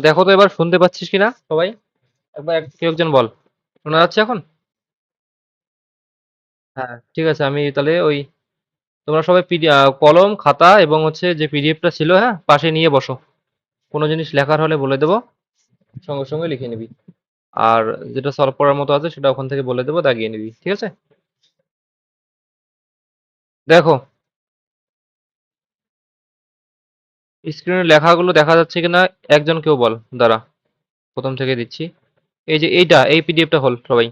দেখো তো এবার শুনতে পাচ্ছিস কিনা সবাই? একবার কেউ একজন বল। শোনা যাচ্ছে এখন? হ্যাঁ, ঠিক আছে। আমি তাহলে ওই তোমরা সবাই কলম, খাতা এবং হচ্ছে যে পিডিএফটা ছিল, হ্যাঁ, পাশে নিয়ে বসো। কোনো জিনিস লেখার হলে বলে দেবো, সঙ্গে সঙ্গে লিখে নিবি। আর যেটা সলভ করার মতো আছে সেটা ওখান থেকে বলে দেবো, দাগিয়ে নিবি। ঠিক আছে? দেখো স্ক্রিনে লেখাগুলো দেখা যাচ্ছে কিনা, একজন কেউ বল। দাঁড়া, প্রথম থেকে দিচ্ছি। এই যে এই পিডিএফটা হল সবাই,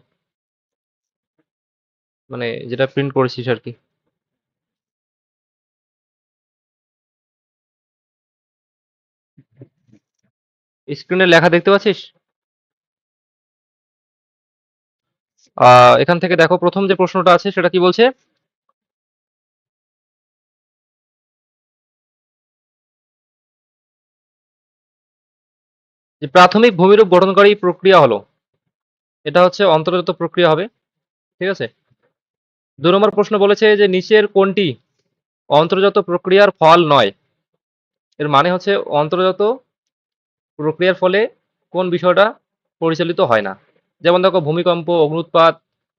মানে যেটা প্রিন্ট করেছিস আর কি। স্ক্রিনে লেখা দেখতে পাচ্ছিস? এখান থেকে দেখো, প্রথম যে প্রশ্নটা আছে সেটা কি বলছে? যে প্রাথমিক ভূমিরূপ গঠনকারী প্রক্রিয়া হলো, এটা হচ্ছে অন্তর্গত প্রক্রিয়া হবে। ঠিক আছে? ২ নম্বর প্রশ্ন বলেছে যে নিচের কোনটি অন্তর্জাত প্রক্রিয়ার ফল নয়? এর মানে হচ্ছে অন্তর্জাত প্রক্রিয়ার ফলে কোন বিষয়টা পরিচালিত হয় না। যেমন দেখো, ভূমিকম্প, অগ্ন্যুৎপাত,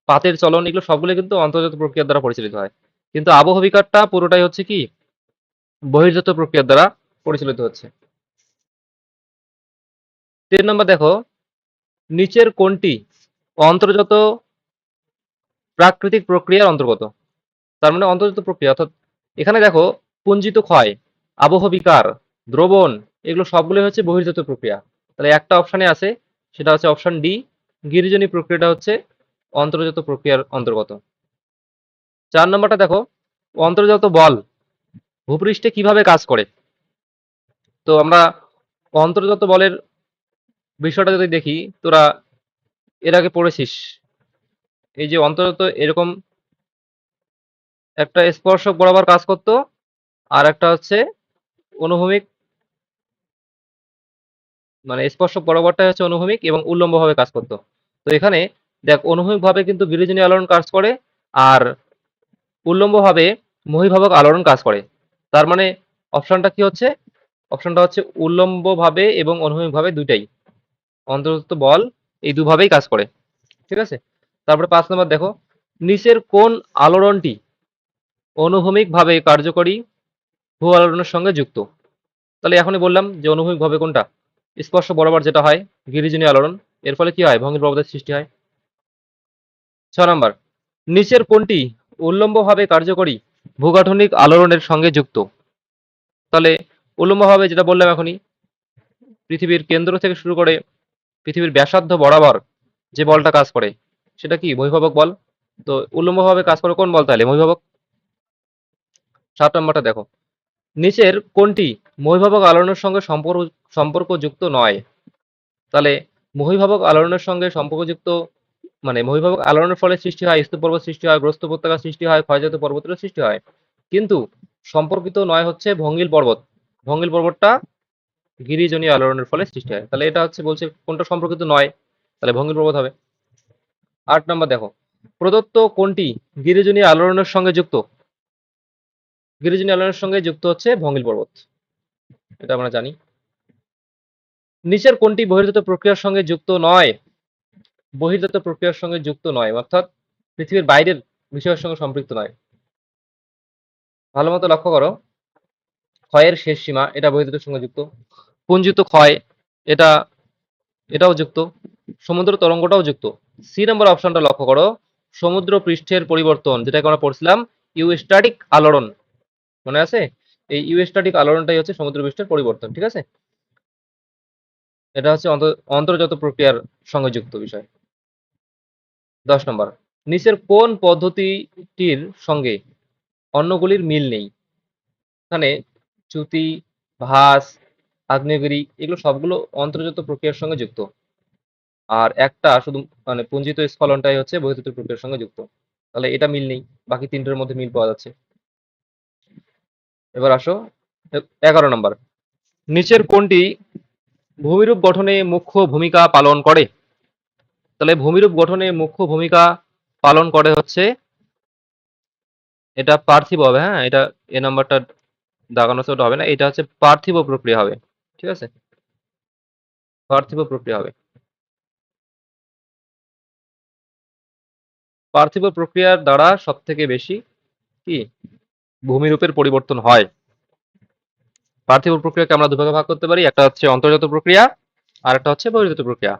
পাতের চলন, এগুলো সবগুলো কিন্তু অন্তর্জাত প্রক্রিয়ার দ্বারা পরিচালিত হয়। কিন্তু আবহবিকারটা পুরোটাই হচ্ছে কি, বহির্জাত প্রক্রিয়ার দ্বারা পরিচালিত হচ্ছে। ৩ নম্বর দেখো, নিচের কোনটি অন্তর্জাত প্রাকৃতিক প্রক্রিয়ার অন্তর্গত? তার মানে অন্তর্জাত প্রক্রিয়া অর্থাৎ এখানে দেখো, পুঞ্জিত ক্ষয়, আবহ বিকার, দ্রবণ, এগুলো সবগুলোই হচ্ছে বহির্জাত প্রক্রিয়া। তাহলে একটা অপশানে আছে, সেটা হচ্ছে অপশন ডি, গিরিজনী প্রক্রিয়াটা হচ্ছে অন্তর্জাত প্রক্রিয়ার অন্তর্গত। ৪ নম্বরটা দেখো, অন্তর্জাত বল ভূপৃষ্ঠে কিভাবে কাজ করে? তো আমরা অন্তর্জাত বলের বিষয়টা যদি দেখি, তোরা এর আগে পড়েছিস। এই যে অন্তর্জাত এরকম একটা স্পর্শক বরাবর কাজ করতো, আর একটা হচ্ছে অনুভূমিক, মানে স্পর্শক বরাবরটা হচ্ছে অনুভূমিক এবং উল্লম্ব ভাবে কাজ করতো। তো এখানে দেখ, অনুভূমিক ভাবে কিন্তু বিরোধিনী আলোড়ন কাজ করে, আর উল্লম্ব ভাবে মহিভাবক আলোড়ন কাজ করে। তার মানে অপশনটা কি হচ্ছে? অপশনটা হচ্ছে উল্লম্ব ভাবে এবং অনুভূমিক ভাবে দুইটাই অন্তর্গত বল, এই দুভাবেই কাজ করে। ঠিক আছে? তারপরে ৫ নম্বর দেখো, নিচের কোন আলোড়নটি অনুভূমিক ভাবে কার্যকরী ভূ আলোড়নের সঙ্গে যুক্ত? তাহলে এখনই বললাম যে অনুভূমিক ভাবে কোনটা, স্পর্শ বরাবর যেটা হয়, গিরিজনী আলোড়ন, এর ফলে কি হয়, ভঙ্গির প্রবাদের সৃষ্টি হয়। ৬ নাম্বার, নিচের কোনটি উল্লম্বভাবে কার্যকরী ভূগাঠনিক আলোড়নের সঙ্গে যুক্ত? তাহলে উল্লম্বভাবে যেটা বললাম এখনই, পৃথিবীর কেন্দ্র থেকে শুরু করে পৃথিবীর ব্যাসার্ধ বরাবর যে বলটা কাজ করে, সেটা কি, বহির্ভাবক বল। তো উল্লম্বভাবে কাজ করে কোন বল, তাহলে বহির্ভাবক। ৭ নম্বরটা দেখো, নিচের কোনটি বহির্ভাবক আলোড়নের সঙ্গে সম্পর্কযুক্ত নয়? তাহলে বহির্ভাবক আলোড়নের সঙ্গে সম্পর্কযুক্ত, মানে বহির্ভাবক আলোড়নের ফলে সৃষ্টি হয় স্তূপ পর্বত সৃষ্টি হয়, গ্রস্ত উপত্যকা সৃষ্টি হয়, ক্ষয়জাত পর্বতের সৃষ্টি হয়। কিন্তু সম্পর্কিত নয় হচ্ছে ভঙ্গিল পর্বত। ভঙ্গিল পর্বতটা গিরিজনী আলোড়নের ফলে সৃষ্টি হয়। তাহলে এটা হচ্ছে বলছে কোনটা সম্পর্কিত নয়, তাহলে ভঙ্গিল পর্বত হবে। ৮ নম্বর দেখো, প্রদত্ত কোনটি গিরিজনী আলোড়নের সঙ্গে যুক্ত? গিরিজনী আলোড়নের সঙ্গে যুক্ত হচ্ছে ভঙ্গিল পর্বত, এটা আমরা জানি। নিচের কোনটি বহির্জাত প্রক্রিয়ার সঙ্গে যুক্ত নয়? বহির্জাত প্রক্রিয়ার সঙ্গে যুক্ত নয় অর্থাৎ পৃথিবীর বাইরের বিষয়ের সঙ্গে সম্পৃক্ত নয়। ভালো মতো লক্ষ্য করো, ক্ষয়ের শেষ সীমা, এটা বহির্জাতের সঙ্গে যুক্ত। পুঞ্জিত ক্ষয়, এটা এটাও যুক্ত। সমুদ্র তরঙ্গটাও যুক্ত। সি নম্বর অপশনটা লক্ষ্য করো, সমুদ্র পৃষ্ঠের পরিবর্তন, যেটাকে আমরা পড়ছিলাম ইউস্ট্যাটিক আলোড়ন, মনে আছে? এই ইউস্ট্যাটিক আলোড়নটাই হচ্ছে সমুদ্র পৃষ্ঠের পরিবর্তন। ঠিক আছে? এটা হচ্ছে অন্তর্জাত প্রক্রিয়ার সঙ্গে যুক্ত বিষয়। ১০ নম্বর, নিচের কোন পদ্ধতিটির সঙ্গে অন্যগুলির মিল নেই? এখানে চ্যুতি, ভাস, আগ্নেয়গিরি, এগুলো সবগুলো অন্তর্জাত প্রক্রিয়ার সঙ্গে যুক্ত। আর একটা শুধু, মানে পুঞ্জিত স্খলনটাই হচ্ছে বহির্জাত প্রক্রিয়ার সঙ্গে যুক্ত। তাহলে এটা মিল নেই, বাকি তিনটের মধ্যে মিল পাওয়া যাচ্ছে। এবার আসো ১১ নম্বর, নিচের কোনটি ভূমিরূপ গঠনে মুখ্য ভূমিকা পালন করে? তাহলে ভূমিরূপ গঠনে মুখ্য ভূমিকা পালন করে হচ্ছে এটা পার্থিব হবে, হ্যাঁ, এটা এ নাম্বারটা দাগানো তো ওটা হবে না, এটা হচ্ছে পার্থিব প্রক্রিয়া হবে। ঠিক আছে, পার্থিব প্রক্রিয়া হবে। পার্থিব প্রক্রিয়ার দ্বারা সব থেকে বেশি কি ভূমিরূপের পরিবর্তন হয়। পার্থিব প্রক্রিয়াকে আমরা দুভাগে ভাগ করতে পারি, একটা হচ্ছে অন্তর্জাত প্রক্রিয়া আর একটা হচ্ছে বহির্জাত প্রক্রিয়া।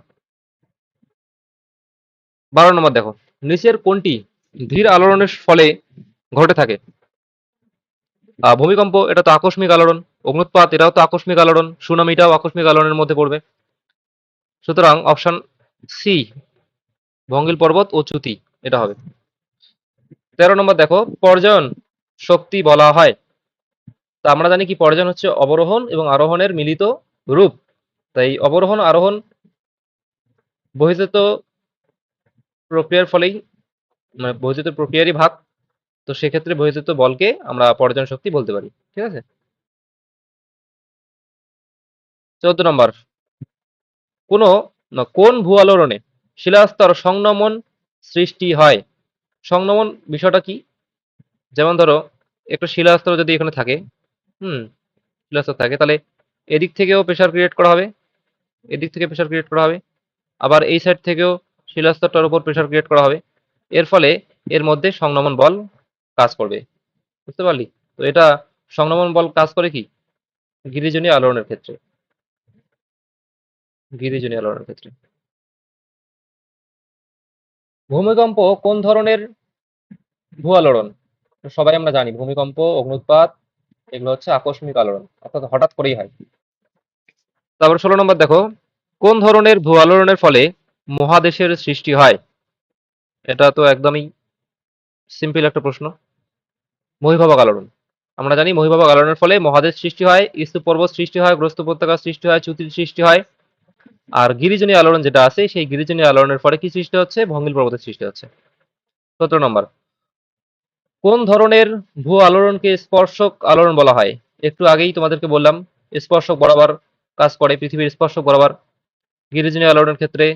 12 নম্বর দেখো, নিচের কোনটি ধীর আলোড়নের ফলে ঘটে থাকে? ভূমিকম্প, এটা তো আকস্মিক আলোড়ন। অগ্নুৎপাত, এটাও তো আকস্মিক আলোড়ন। সুনামি, এটাও আকস্মিক আলোড়নের মধ্যে পড়বে। সুতরাং অপশন সি, ভঙ্গিল পর্বত ও চ্যুতি, এটা হবে। 13 নম্বর দেখো, পর্যায়ন শক্তি বলা হয়। তা আমরা জানি কি পর্যায়ন হচ্ছে অবরোহণ এবং আরোহণের মিলিত রূপ। তাই অবরোহণ আরোহণ বহির্জাত প্রক্রিয়ার ফলেই, মানে বহির্জাত প্রক্রিয়ারই ভাগ। তো সেক্ষেত্রে বহির্জাত বলকে আমরা পর্যায়ন শক্তি বলতে পারি। ঠিক আছে। 14 নম্বর, কোন কোন ভূ আলোড়নে শিলাস্তর সংনমন সৃষ্টি হয়? সংনমন বিষয়টা কি? যেমন ধরো একটা শিলাস্তর যদি এখানে থাকে, হুম, শিলাস্তর থাকে, তাহলে এদিক থেকেও প্রেসার ক্রিয়েট করা হবে, এদিক থেকে প্রেসার ক্রিয়েট করা হবে, আবার এই সাইড থেকেও শিলাস্তরটার উপর প্রেসার ক্রিয়েট করা হবে। এর ফলে এর মধ্যে সংনমন বল কাজ করবে। বুঝতে পারলি? তো এটা সংনমন বল কাজ করে কি গিরিজনী আলোড়নের ক্ষেত্রে, গিরিজনী আলোড়নের ক্ষেত্রে। ভূমিকম্প কোন ধরনের ভূ আলোড়ন? তো সবাই আমরা জানি ভূমিকম্প, অগ্নুৎপাত, এগুলো হচ্ছে আকস্মিক আলোড়ন, অর্থাৎ হঠাৎ করেই হয়। তারপর 16 নম্বর দেখো, কোন ধরনের ভূ আলোড়নের ফলে মহাদেশের সৃষ্টি হয়? এটা তো একদমই সিম্পল একটা প্রশ্ন। মহীভবক আলোড়ন। আমরা জানি মহীভবক আলোড়নের ফলে মহাদেশ সৃষ্টি হয়, স্তূপ পর্বত সৃষ্টি হয়, গ্রস্ত উপত্যকার সৃষ্টি হয়, চ্যুতির সৃষ্টি হয়। আর গিরিজনী আলোড়ন যেটা আছে, সেই গিরিজনী আলোড়নের ফলে কি সৃষ্টি হচ্ছে? ভঙ্গিল পর্বতের সৃষ্টি হচ্ছে। 17 নম্বর, কোন ধরনের ভূ আলোড়নকে স্পর্শক আলোড়ন বলা হয়? একটু আগেই তোমাদেরকে বললাম, স্পর্শক বরাবর কাজ করে, পৃথিবীর স্পর্শক বরাবর গিরিজনী আলোড়নের ক্ষেত্রে।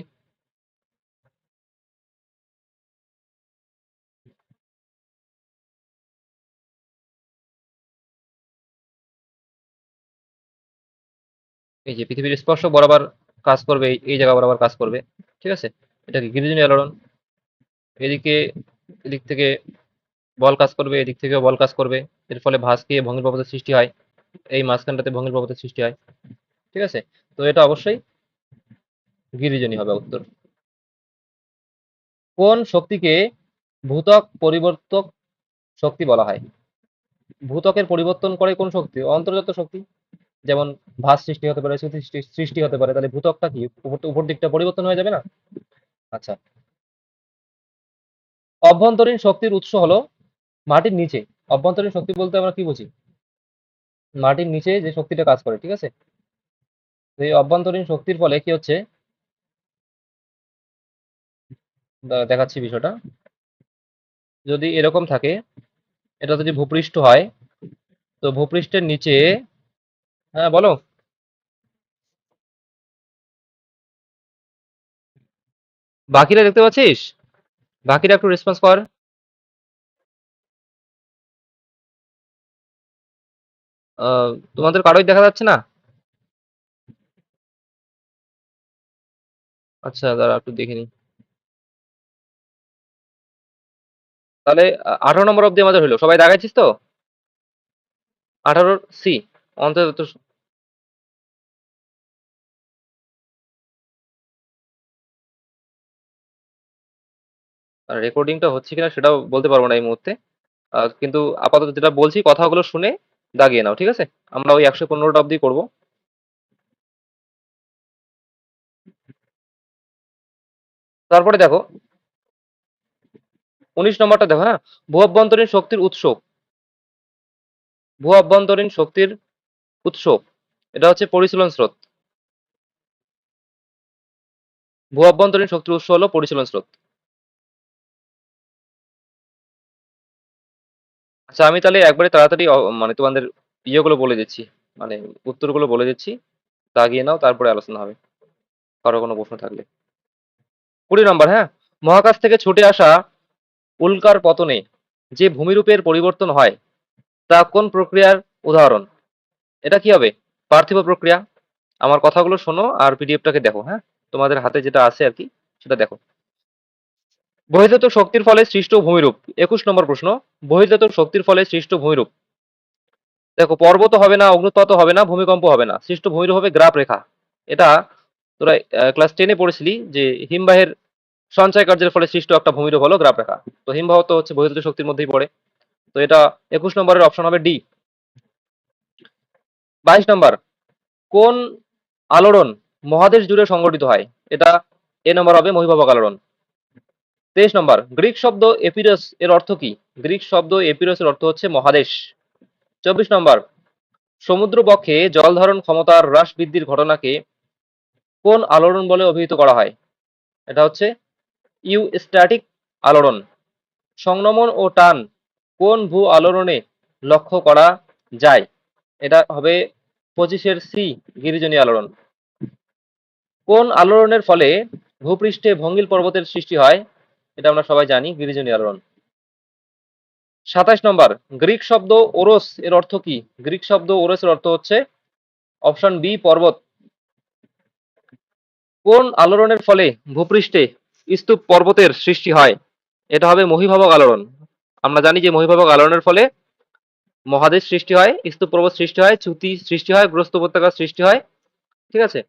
এই যে পৃথিবীর স্পর্শক বরাবর কাজ করবে, এই জায়গা বরাবর কাজ করবে। ঠিক আছে, এটা কি গিরিজনী আলোড়ন। এদিকে, এদিক থেকে বল কাজ করবে, এদিক থেকেও বল কাজ করবে। এর ফলে ভাঁজ খেয়ে ভঙ্গিল পর্বতের সৃষ্টি হয়। এই মাঝখানটাতে ভঙ্গিল পর্বতের সৃষ্টি হয়। ঠিক আছে, তো এটা অবশ্যই গিরিজনী হবে উত্তর। কোন শক্তিকে ভূত্বক পরিবর্তক শক্তি বলা হয়? ভূত্বকের পরিবর্তন করে কোন শক্তি? অন্তর্জাত শক্তি। যেমন ভাঁজ সৃষ্টি হতে পারে, চ্যুতি সৃষ্টি হতে পারে, তাহলে ভূত্বকটা কি উপর দিকটা পরিবর্তন হয়ে যাবে না? আচ্ছা, অভ্যন্তরীণ শক্তির উৎস হলো মাটির নিচে। অভ্যন্তরীণ শক্তি বলতে আমরা কি বুঝি? মাটির নিচে যে শক্তিটা কাজ করে। ঠিক আছে, তো এই অভ্যন্তরীণ শক্তির ফলে কি হচ্ছে, দেখাচ্ছি বিষয়টা। যদি এরকম থাকে, এটা যদি ভূপৃষ্ঠ হয়, তো ভূপৃষ্ঠের নিচে, হ্যাঁ বলো, বাকিরা দেখতে পাচ্ছিস? বাকিরা একটু রেসপন্স কর। তোমাদের কারোই দেখা যাচ্ছে না? আচ্ছা, দাঁড়া একটু দেখে নি। তাহলে 18 নম্বর অব্দি আমাদের হলো, সবাই দেখাচ্ছিস তো? 18 সি, অন্তত রেকর্ডিংটা হচ্ছে কিনা সেটাও বলতে পারবো না এই মুহূর্তে। কিন্তু আপাতত যেটা বলছি কথাগুলো শুনে দাগিয়ে নাও, ঠিক আছে? আমরা ওই 115টা অব্দি করবো। তারপরে দেখো 19 নম্বরটা দেখো, হ্যাঁ, ভূ অভ্যন্তরীণ শক্তির উৎস। ভূ অভ্যন্তরীণ শক্তির উৎস, এটা হচ্ছে পরিচলন স্রোত। ভূ অভ্যন্তরীণ শক্তির উৎস হলো পরিচলন স্রোত। আচ্ছা, আমি তাহলে একবারে তাড়াতাড়ি মানে তোমাদের ইয়েগুলো বলে দিচ্ছি, মানে উত্তরগুলো বলে দিচ্ছি, দাগিয়ে নাও, তারপরে আলোচনা হবে কারো কোনো প্রশ্ন থাকলে। 20 নম্বর, হ্যাঁ, মহাকাশ থেকে ছুটে আসা উল্কার পতনে যে ভূমিরূপের পরিবর্তন হয় তা কোন প্রক্রিয়ার উদাহরণ? এটা কি হবে? পার্থিব প্রক্রিয়া। আমার কথাগুলো শোনো আর পিডিএফটাকে দেখো, হ্যাঁ? তোমাদের হাতে যেটা আছে আর কি সেটা দেখো। বহির্জাত শক্তির ফলে সৃষ্ট ভূমিরূপ। 21 নম্বর প্রশ্ন। বহির্জাত শক্তির ফলে সৃষ্ট ভূমিরূপ। দেখো, পর্বত হবে না, অগ্নুৎপাত হবে না, ভূমিকম্প হবে না। সৃষ্ট ভূমিরূপ হবে গ্রাফ রেখা। এটা তোরা ক্লাস 10 এ পড়েছিলি যে হিমবাহের সঞ্চয় কার্যের ফলে সৃষ্ট একটা ভূমিরূপ হলো গ্রাফ রেখা। তো হিমবাহ তো হচ্ছে বহির্জাত শক্তির মধ্যেই পড়ে। তো এটা 21 নম্বরের অপশন হবে ডি। 22 নম্বর। কোন আলোড়ন মহাদেশ জুড়ে সংঘটিত হয়? এটা এ নম্বর হবে মহিভাবক আলোড়ন। 23 নম্বর। গ্রিক শব্দ এপিরস এর অর্থ কি? গ্রিক শব্দ এপিরস এর অর্থ হচ্ছে মহাদেশ। 24 নম্বর। সমুদ্রবক্ষে জল ধারণ ক্ষমতার হ্রাস বৃদ্ধির ঘটনাকে কোন আলোড়ন বলে অভিহিত করা হয়? এটা হচ্ছে ইউস্ট্যাটিক আলোড়ন। সংনমন ও টান কোন ভূ আলোড়নে লক্ষ্য করা যায়? এটা হবে 25 সি, গিরিজনী আলোড়ন। কোন আলোড়নের ফলে ভূপৃষ্ঠে ভঙ্গিল পর্বতের সৃষ্টি হয়? এটা আমরা সবাই জানি, গিরিজনী আলোড়ন। 27 নম্বর। গ্রিক শব্দ ওরস এর অর্থ কি? গ্রিক শব্দ ওরস এর অর্থ হচ্ছে অপশন বি, পর্বত। কোন আলোড়নের ফলে ভূপৃষ্ঠে স্তূপ পর্বতের সৃষ্টি হয়? এটা হবে মহীভাবক আলোড়ন। আমরা জানি যে মহীভাবক আলোড়নের ফলে মহাদেশ সৃষ্টি হয়, স্তূপ পর্বত সৃষ্টি হয়, চ্যুতি সৃষ্টি হয়, গ্রস্ত উপত্যকার সৃষ্টি হয়। ঠিক আছে?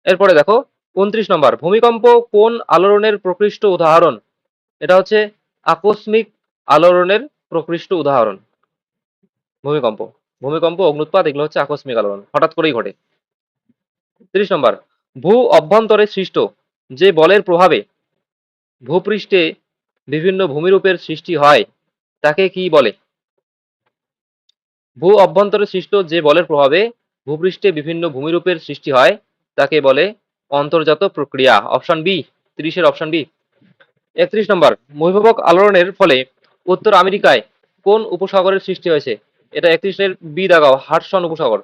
এরপরে দেখো 29 নম্বর। ভূমিকম্প কোন আলোড়নের প্রকৃষ্ট উদাহরণ? এটা হচ্ছে আকস্মিক আলোড়নের প্রকৃষ্ট উদাহরণ। ভূমিকম্প, ভূমিকম্প, অগ্নুৎপাত এগুলো হচ্ছে আকস্মিক আলোড়ন, হঠাৎ করেই ঘটে। 30 নম্বর। ভূ অভ্যন্তরে সৃষ্ট যে বলের প্রভাবে ভূপৃষ্ঠে বিভিন্ন ভূমিরূপের সৃষ্টি হয় তাকে কি বলে? ভূ অভ্যন্তরে সৃষ্ট যে বলের প্রভাবে ভূপৃষ্ঠে বিভিন্ন ভূমিরূপের সৃষ্টি হয় তাকে বলে অন্তর্জাত প্রক্রিয়া। অপশন বি, 30-এর অপশন বি। 31 নম্বর। মহীভাবক আলোড়নের ফলে উত্তর আমেরিকায় কোন উপসাগরের সৃষ্টি হয়েছে? এটা 31-এর বি দাগাও, হাডসন উপসাগর।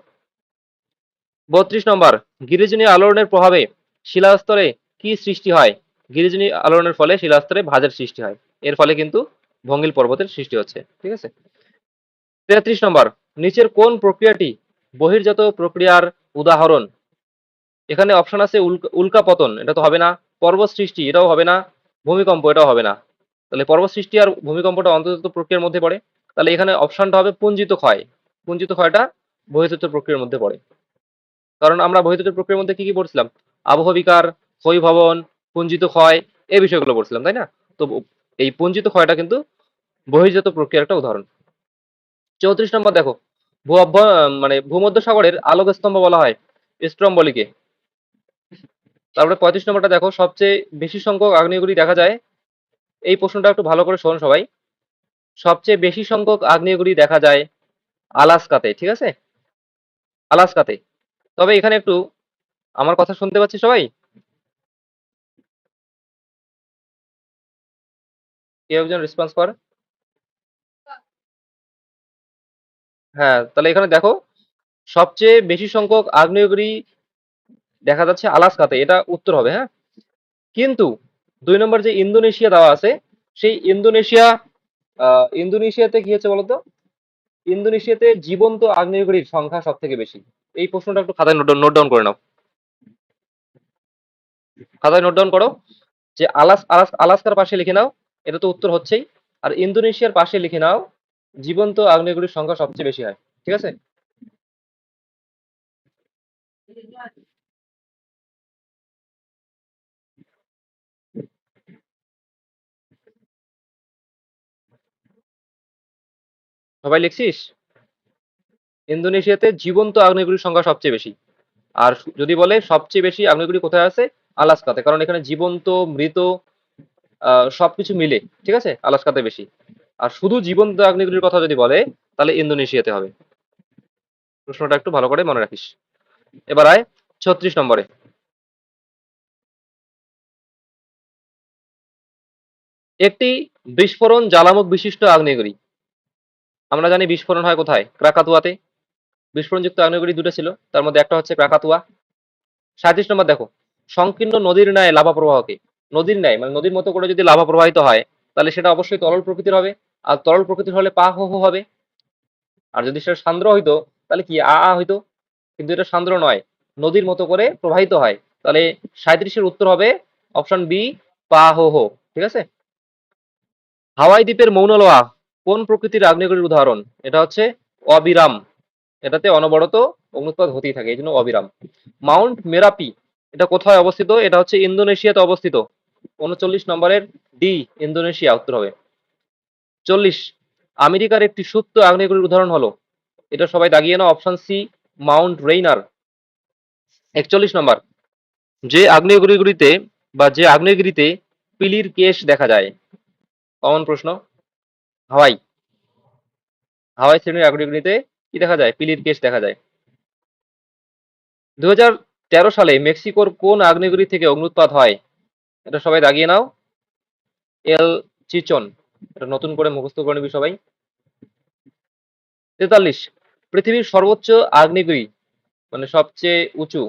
32 নম্বর। গিরিজনী আলোড়নের প্রভাবে শিলাস্তরে কি সৃষ্টি হয়? গিরিজনী আলোড়নের ফলে শিলাস্তরে ভাঁজের সৃষ্টি হয়। এর ফলে কিন্তু ভঙ্গিল পর্বতের সৃষ্টি হচ্ছে। ঠিক আছে? 33 নম্বর। নিচের কোন প্রক্রিয়াটি বহির্জাত প্রক্রিয়ার উদাহরণ? এখানে অপশন আছে উল্কাপতন, এটা তো হবে না। পর্বত সৃষ্টি, এটাও হবে না। ভূমিকম্প, এটাও হবে না। তাহলে পর্বত সৃষ্টি আর ভূমিকম্পটা অন্তর্জাত প্রক্রিয়ার মধ্যে পড়ে। তাহলে এখানে অপশনটা হবে পুঞ্জিত ক্ষয়। পুঞ্জিত ক্ষয়টা বহির্জাত প্রক্রিয়ার মধ্যে পড়ে। কারণ আমরা বহির্জাত প্রক্রিয়ার মধ্যে কি কি পড়ছিলাম? আবহবিকার, ক্ষয়ভবন, পুঞ্জিত ক্ষয়, এই বিষয়গুলো পড়ছিলাম, তাই না? তো এই পুঞ্জিত ক্ষয়টা কিন্তু বহির্জাত প্রক্রিয়ার একটা উদাহরণ। 34 নম্বর দেখো। মানে ভূমধ্য সাগরের আলোক স্তম্ভ বলা হয় স্ট্রম্বলিকে। তারপরে 35 নম্বরটা দেখো। সবচেয়ে বেশি সংখ্যক আগ্নেয়গিরি দেখা যায়, এই প্রশ্নটা একটু ভালো করে শোন সবাই। সবচেয়ে বেশি সংখ্যক আগ্নেয়গিরি দেখা যায় আলাস্কাতে। ঠিক আছে? আলাস্কাতে। তবে এখানে একটু আমার কথা শুনতে পাচ্ছি সবাই? কেউ একজন রেসপন্স কর। হ্যাঁ, তাহলে এখানে দেখো সবচেয়ে বেশি সংখ্যক আগ্নেয়গিরি দেখা যাচ্ছে আলাস্কাতে, এটা উত্তর হবে, হ্যাঁ। কিন্তু 2 নম্বর যে ইন্দোনেশিয়া দেওয়া আছে, সেই ইন্দোনেশিয়াতে কি হচ্ছে বলতো? ইন্দোনেশিয়াতে জীবন্ত আগ্নেয়গিরির সংখ্যা সব থেকে বেশি। এই প্রশ্নটা একটু খাতায় নোট ডাউন করে নাও। খাতায় নোট ডাউন করো যে আলাস্কার পাশে লিখে নাও, এটা তো উত্তর হচ্ছেই। আর ইন্দোনেশিয়ার পাশে লিখে নাও জীবন্ত আগ্নেয়গিরির সংখ্যা সবচেয়ে বেশি হয়। ঠিক আছে? সবাই লিখছিস? ইন্দোনেশিয়াতে জীবন্ত আগ্নেয়গিরির সংখ্যা সবচেয়ে বেশি। আর যদি বলে সবচেয়ে বেশি আগ্নেয়গিরি কোথায় আছে? আলাস্কাতে, কারণ এখানে জীবন্ত, মৃত সবকিছু মিলে। ঠিক আছে? আলাস্কাতে বেশি। আর শুধু জীবন্ত আগ্নেয়গিরির কথা যদি বলে তাহলে ইন্দোনেশিয়াতে হবে। প্রশ্নটা একটু ভালো করে মনে রাখিস। এবার আয় 36 নম্বরে। একটি বিস্ফোরণ জ্বালামুখ বিশিষ্ট আগ্নেয়গিরি। আমরা জানি বিস্ফোরণ হয় কোথায়? ক্রাকাতুয়াতে। বিস্ফোরণযুক্ত আগ্নেয়গিরি দুটো ছিল, তার মধ্যে একটা হচ্ছে ক্রাকাতুয়া। 37 নম্বর দেখো। সংকীর্ণ নদীর ন্যায় লাভা প্রবাহকে, নদীর ন্যায় মানে নদীর মতো করে যদি লাভা প্রবাহিত হয় তাহলে সেটা অবশ্যই তরল প্রকৃতির হবে। আর তরল প্রকৃতির হলে পা হো হো হবে। আর যদি সেটা সান্দ্র হইতো তাহলে কি আ হইতো। কিন্তু এটা সান্দ্র নয়, নদীর মতো করে প্রবাহিত হয়। তাহলে 37-এর উত্তর হবে অপশন বি, পা হো হো। ঠিক আছে। হাওয়াই দ্বীপের মৌন লোহা কোন প্রকৃতির আগ্নেয়গিরির উদাহরণ? এটা হচ্ছে অবিরাম। এটাতে অনবরত অগ্নুৎপাত হতেই থাকে, এই জন্য অবিরাম। মাউন্ট মেরাপি এটা কোথায় অবস্থিত? এটা হচ্ছে ইন্দোনেশিয়াতে অবস্থিত। 39 নম্বরের ডি, ইন্দোনেশিয়া উত্তর হবে। 40, আমেরিকার একটি সুপ্ত আগ্নেয়গিরির উদাহরণ হলো, এটা সবাই দাগিয়ে নাও, অপশন সি, মাউন্ট রেইনার। 41 নম্বর, যে আগ্নেয়গিরিগুলিতে যে আগ্নেয়গিরিতে পিলির কেশ দেখা যায়? কমন প্রশ্ন। হাওয়াই। হাওয়াই শ্রেণীর আগ্নেয়গিরিতে কি দেখা যায়? পিলির কেশ দেখা যায়। 2013 সালে মেক্সিকোর কোন আগ্নেয়গিরি থেকে অগ্নুৎপাত হয়? এটা সবাই দাগিয়ে নাও, এল চিচন। এটা নতুন করে মুখস্থ করে নিবি সবাই। 43, পৃথিবীর সর্বোচ্চ আগ্নেয়গিরি মানে সবচেয়ে উঁচু,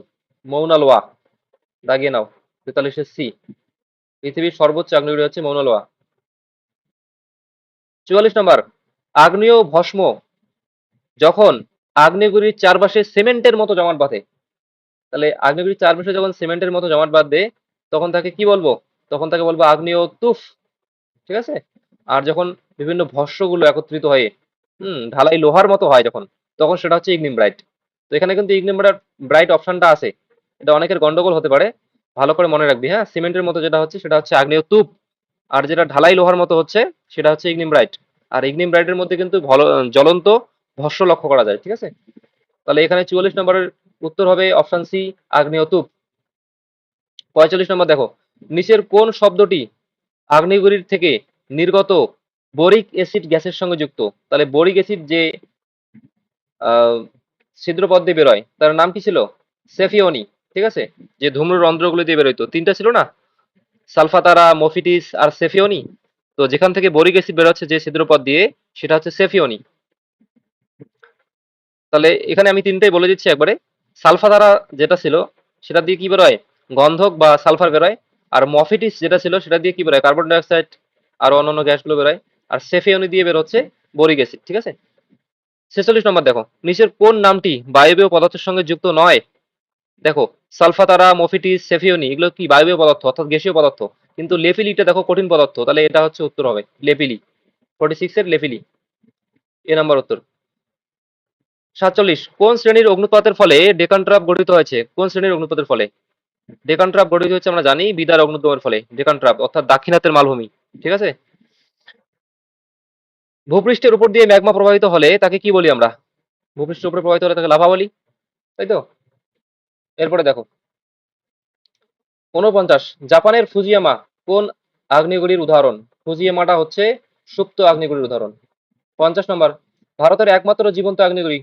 মৌনা লোয়া। দাগিয়ে নাও, 43-এর সি। পৃথিবীর সর্বোচ্চ আগ্নেয়গিরি হচ্ছে মৌনা লোয়া। 44 নম্বর, আগ্নেয় ভস্ম যখন আগ্নেয়গিরির চারপাশে সিমেন্টের মতো জমাট বাঁধে, তাহলে আগ্নেয়গিরির চারপাশে যখন সিমেন্টের মতো জমাট বাঁধবে তখন তাকে কি বলবো? তখন তাকে বলবো আগ্নেয় তুফ। ঠিক আছে। আর যখন বিভিন্ন ভস্মগুলো একত্রিত হয়ে ঢালাই লোহার মতো হয় যখন, তখন সেটা হচ্ছে ইগনিম ব্রাইট। তো এখানে কিন্তু ইগনিম ব্রাইট অপশনটা আছে, এটা অনেকের গন্ডগোল হতে পারে, ভালো করে মনে রাখবি। হ্যাঁ, সিমেন্টের মতো যেটা হচ্ছে সেটা হচ্ছে আগ্নেয় তুপ, আর যেটা ঢালাই লোহার মতো হচ্ছে সেটা হচ্ছে ইগনিম ব্রাইট। আর ইগনিম ব্রাইটের মধ্যে কিন্তু জ্বলন্ত ভস্ম লক্ষ্য করা যায়। ঠিক আছে। তাহলে এখানে 44 নম্বরের উত্তর হবে অপশন সি, আগ্নেয় তুপ। 45 নম্বর দেখো, নিচের কোন শব্দটি আগ্নেয়গিরির থেকে নির্গত বোরিক অ্যাসিড গ্যাসের সঙ্গে যুক্ত? তাহলে বোরিক অ্যাসিড যে আহ, ছিদ্রপথ দিয়ে বেরোয় তার নাম কি ছিল? সেফিওনি। ঠিক আছে। যে ধূম্র রন্ধ্রগুলো দিয়ে বেরোইতো, তিনটা ছিল না, সালফাতারা, মফিটিস আর সেফিওনি। তো যেখান থেকে বোরিক অ্যাসিড বেরোচ্ছে যে ছিদ্রপথ দিয়ে, সেটা হচ্ছে সেফিওনি। তাহলে এখানে আমি তিনটাই বলে দিচ্ছি একবারে। সালফাতারা যেটা ছিল সেটা দিয়ে কি বেরোয়? গন্ধক বা সালফার বেরোয়। আর মফিটিস যেটা ছিল সেটা দিয়ে কি বেরোয়? কার্বন ডাইঅক্সাইড আর অন্যান্য গ্যাসগুলো বেরোয়। আর সেফিওনি দিয়ে বের হচ্ছে বোরিক অ্যাসিড। ঠিক আছে। 46 নম্বর দেখো, নিচের কোন নামটি বায়বীয় পদার্থের সঙ্গে যুক্ত নয়? দেখো, সালফাতারা, মফিটিস, সেফিওনি এগুলো কি বায়বীয় পদার্থ অর্থাৎ গ্যাসীয় পদার্থ, কিন্তু লেপিলিটা দেখো কঠিন পদার্থ, তাহলে এটা হচ্ছে উত্তর হবে লেপিলি। 46 এর লেপিলি, এ নাম্বার উত্তর। 47, কোন শ্রেণীর অগ্নুৎপাতের ফলে ডেকান ট্রাপ গঠিত হয়েছে? কোন শ্রেণীর অগ্নুৎপাতের ফলে ডেকান ট্রাপ গঠিত হচ্ছে? আমরা জানি বিদার অগ্নুৎপাতের ফলে ডেকান ট্রাপ অর্থাৎ দাক্ষিণাত্যের মালভূমি। ঠিক আছে। ভূপৃষ্ঠের উপর দিয়ে ম্যাগমা প্রবাহিত হলে তাকে কি বলি আমরা? ভূপৃষ্ঠের উপরে প্রবাহিত হলে তাকে লাভা বলি, তাই তো। এরপরে দেখো, 49, জাপানের ফুজিয়ামা কোন আগ্নেয়গিরির উদাহরণ? ফুজিয়ামাটা হচ্ছে সুপ্ত আগ্নেয়গিরির উদাহরণ। 50 নম্বর, ভারতের একমাত্র জীবন্ত আগ্নেয়গিরি,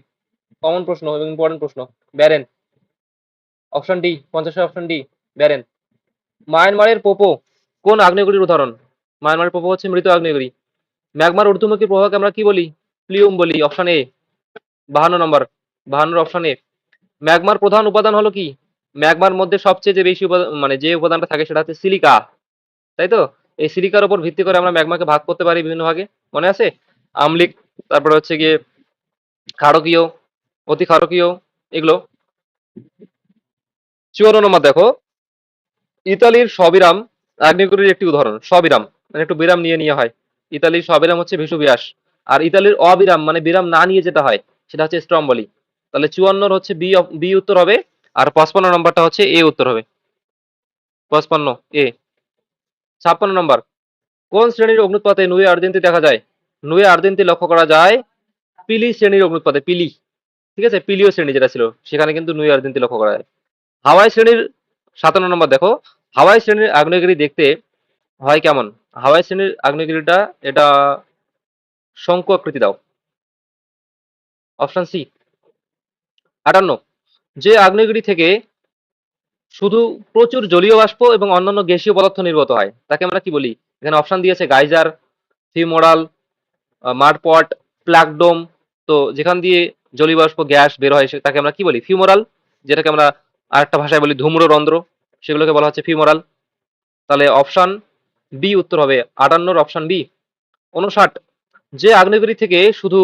কমন প্রশ্ন এবং ইম্পর্টেন্ট প্রশ্ন, barren. Option D, 50 option D, barren. মায়ানমারের পোপো কোন আগ্নেয়গিরির উদাহরণ? মায়ানমারের পোপো হচ্ছে মৃত আগ্নেয়গিরি। ম্যাগমার ঊর্ধ্বমুখী প্রবাহকে আমরা কি বলি? প্লিউম বলি, option A. 52 number, 52 option A. ম্যাগমার প্রধান উপাদান হলো কি? ম্যাগমার মধ্যে সবচেয়ে যে বেশি উপাদান মানে যে উপাদানটা থাকে সেটা হচ্ছে সিলিকা, তাই তো। এই সিলিকার উপর ভিত্তি করে আমরা ম্যাগমাকে ভাগ করতে পারি বিভিন্ন ভাগে, মনে আছে? আম্লিক, তারপরে হচ্ছে গিয়ে ক্ষারকীয়, অতি ক্ষারকীয়, এগুলো। 54 নম্বর দেখো, ইতালির সবিরাম আগ্নেয়গিরির একটি উদাহরণ। সবিরাম মানে একটু বিরাম নিয়ে নিয়ে হয়। ইতালির সবিরাম হচ্ছে ভেসুভিয়াস। আর ইতালির অবিরাম মানে বিরাম না নিয়ে যেটা হয় সেটা হচ্ছে স্ট্রম্বলি। তাহলে 54 হচ্ছে বি, বি উত্তর হবে। আর 55 নম্বরটা হচ্ছে এ উত্তর হবে। 55 এ। 56 নম্বর, কোন শ্রেণীর অগ্নুৎপাতে নুয়ে আর্জেন্টি দেখা যায়? নুয়ে আর্জেন্টি লক্ষ্য করা যায় পিলি শ্রেণীর অগ্নুৎপাতে, পিলি। ঠিক আছে, পিলিয় শ্রেণী যেটা ছিল সেখানে কিন্তু নুয়ে আর্জেন্টি লক্ষ্য করা যায়। হাওয়াই শ্রেণীর 57 নম্বর দেখো, হাওয়াই শ্রেণীর আগ্নেয়গিরি দেখতে হয় কেমন? হাওয়াই শ্রেণীর আগ্নেয়গিরিটা এটা শঙ্কু আকৃতি দাও, অপশন সি। 58, যে আগ্নেয়গিরি থেকে শুধু প্রচুর জলীয় বাষ্প এবং অন্যান্য গ্যাসীয় পদার্থ নির্গত হয় তাকে আমরা কি বলি? এখানে অপশন দিয়েছে গাইজার, ফিউমোরাল, মাডপট, প্লাগডোম। তো যেখান দিয়ে জলীয় বাষ্প গ্যাস বের হয় তাকে আমরা কি বলি? ফিউমোরাল। যেটাকে আমরা আরেকটা ভাষায় বলি ধূম্র রন্ধ্র, সেগুলোকে বলা হচ্ছে ফিউমোরাল। তাহলে অপশন বি উত্তর হবে 58 অপশন বি। 59, যে আগ্নেয়গিরি থেকে শুধু